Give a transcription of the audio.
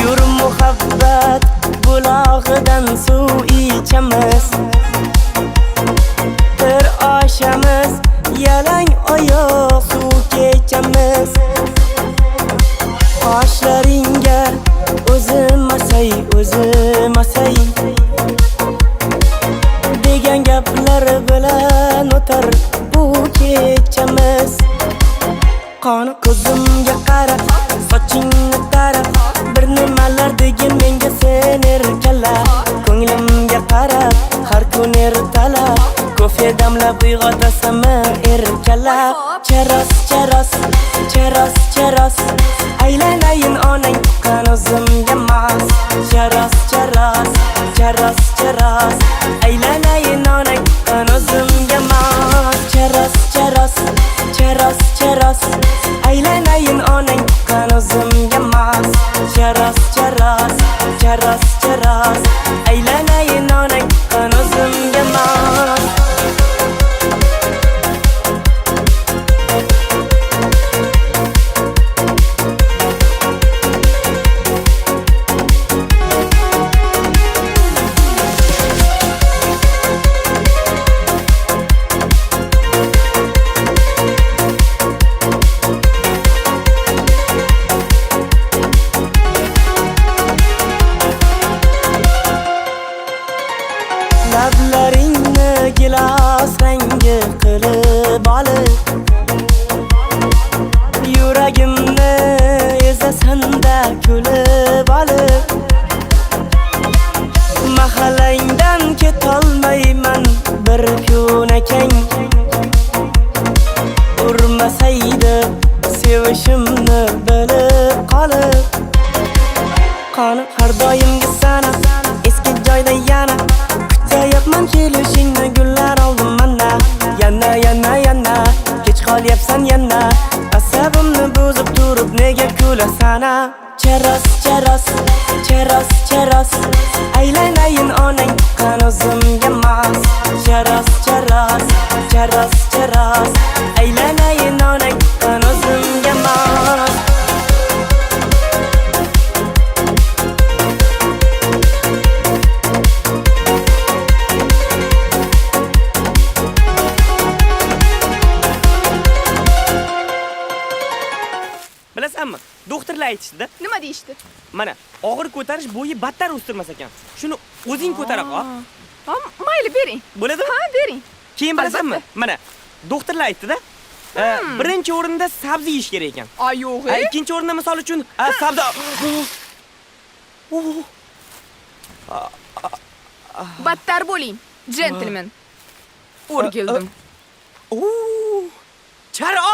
Yur muhabbat bulog'idan suv ichamiz. Bir oshamiz, yalang oyoq suv kechamiz. Qoshlaringga o'zim asay degan gaplar bilan o'tar bu kechamiz. Qoni ko'zimga qara, sochingni tara, bir nimalar degin menga sen erkala. Ko'nglimga qara, har kun ertalab, kofe damlab uyg'otasanmi erkalab. Charos, aylanayin onang tuqqan o'zimga mas. Charos, aylanayin onang tuqqan o'zimga mas. Charos, aylanayin onang tuqqan o'zimga mas. Charos, aylanayin onang tuqqan o'zimga mas. Lablaringni gilos rangi qilib olib, yuragimni ezasanda kulib olib, mahallangdan ketolmayman bir kun akang. Urmasaydi sevishimni bilib qolib, qoni har doimgi sana eski joyda yana kutayapman kelishingni, gullar oldim mana. Yana kech qolyapsan yana, asabimni buzib turib nega kulasana. Charos, aylanayin onang tuqqan o'zimga mas. Charos, aylanayin onang tuqqan o'zimga mas. Bilasanmi? Doktorlar aytishdi-da. Nima deyishdi? Mana, og'ir ko'tarish bo'yi battar o'stirmas ekan. Shuni o'zing ko'tara qol. Ha, mayli bering. Bo'ladimi? Ha, bering. Keyin bilasanmi? Mana, doktorlar aytdi-da. Birinchi o'rinda sabzi yeyish kerak ekan. Yo'q. Ikkinchi o'rinda misol uchun sabzi. Battar bo'ling, gentlemen. O'rgildim. Charos!